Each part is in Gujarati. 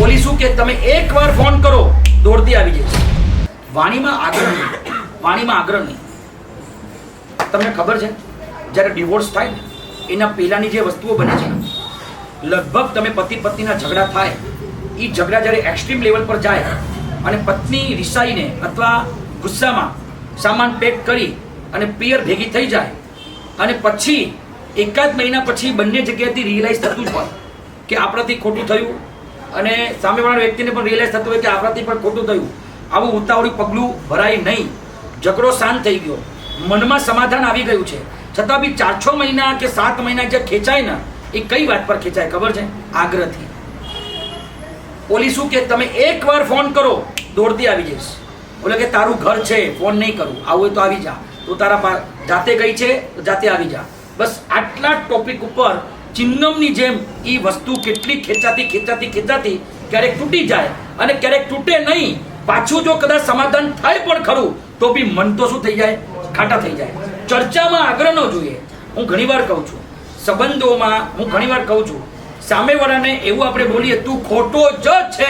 પોલીસ શું કે તમે એકવાર ફોન કરો દોડતી આવી જશે. વાણીમાં આગ્રહ નહીં. તમને ખબર છે જ્યારે ડિવોર્સ થાય ને એના પહેલાની જે વસ્તુઓ બને છે લગભગ તમે પતિ પત્નીના ઝઘડા થાય એ ઝઘડા જ્યારે એક્સ્ટ્રીમ લેવલ પર જાય અને પત્ની રિસાઈને અથવા ગુસ્સામાં સામાન પેક કરી અને પિયર ભેગી થઈ જાય અને પછી એકાદ મહિના પછી બંને જગ્યાએથી રિયલાઇઝ થતું જ હોય કે આપણાથી ખોટું થયું અને સામેવાળા વ્યક્તિને પણ રિયલાઇઝ થતું હોય કે આપણાથી પણ ખોટું થયું. આવું ઉતાવળું પગલું ભરાય નહીં. ઝઘડો શાંત થઈ ગયો, મનમાં સમાધાન આવી ગયું છે, છતાં બી 4-6 મહિના કે 7 મહિના જે ખેંચાય ને એ કઈ વાત પર ખેંચાય ખબર છે? આગ્રહથી. પોલીસ શું કે તમે એકવાર ફોન કરો દોડતી આવી જઈશ. બોલે કે તારું ઘર છે, ફોન નહીં કરું, આવું હોય તો આવી જા, તું તારા જાતે ગઈ છે તો જાતે આવી જા. બસ આટલા ટોપિક ઉપર ચિન્નમની જેમ એ વસ્તુ કેટલી ખેંચાતી ક્યારેક તૂટી જાય અને ક્યારેક તૂટે નહીં. પાછું જો કદાચ સમાધાન થાય પણ ખરું તો બી મન તો શું થઈ જાય? ખાટા થઈ જાય. ચર્ચામાં આગ્રહ ન જોઈએ. હું ઘણીવાર કહું છું સંબંધોમાં, સામેવાળાને એવું આપણે બોલીએ તું ખોટો જ છે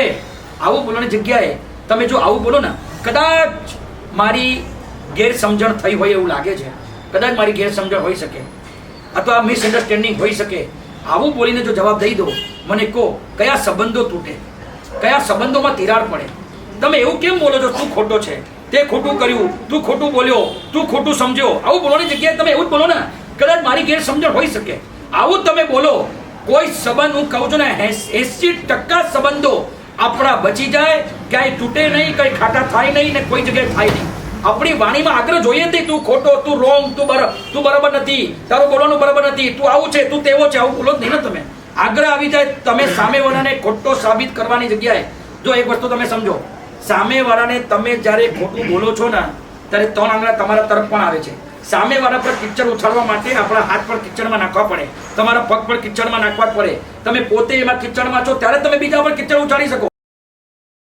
આવું બોલવાની જગ્યાએ તમે જો આવું બોલો ને, કદાચ મારી ગેરસમજણ થઈ હોય એવું લાગે છે, કદાચ મારી ગેરસમજણ હોઈ શકે અથવા મિસઅન્ડરસ્ટેન્ડિંગ હોઈ શકે, આવું બોલીને જો જવાબ દઈ દો, મને કહો કયા સંબંધો તૂટે, કયા સંબંધોમાં તિરાડ પડે? તમે એવું કેમ બોલો છો તું ખોટો છે, તે ખોટું કર્યું, તું ખોટું બોલ્યો, તું ખોટું સમજ્યો? આવું બોલવાની જગ્યાએ તમે એવું જ બોલો ને, કદાચ મારી ગેરસમજણ હોઈ શકે, આવું તમે બોલો. કોઈ સંબંધ, હું કહું છું ને 80% સંબંધો આપણા બચી જાય, ક્યાંય તૂટે નહીં, કઈ ખાટા થાય નહીં ને કોઈ જગ્યાએ થાય નહીં. આપણી વાણીમાં આગ્રહ જોઈએ નહીં. તું ખોટો, તું રોંગ, તું બરાબર નથી, તારું બોલવાનું બરાબર નથી, તું આવું છે, તું તેવો છે, આવું બોલો જ નહીં ને તમે. આગ્રહ આવી જાય. તમે સામેવાળાને ખોટો સાબિત કરવાની જગ્યાએ જો એક વસ્તુ તમે સમજો, સામેવાળાને તમે જ્યારે ખોટું બોલો છો ને ત્યારે 3 આંગળા તમારા તરફ પણ આવે છે. સામેવાળા પર કિચડ ઉછાળવા માટે આપણા હાથ પર કિચડમાં નાખવા પડે, તમારા પગ પર કિચડમાં નાખવા પડે. તમે પોતે એમાં કિચડમાં છો ત્યારે તમે બીજા પર કિચડ ઉછાળી શકો.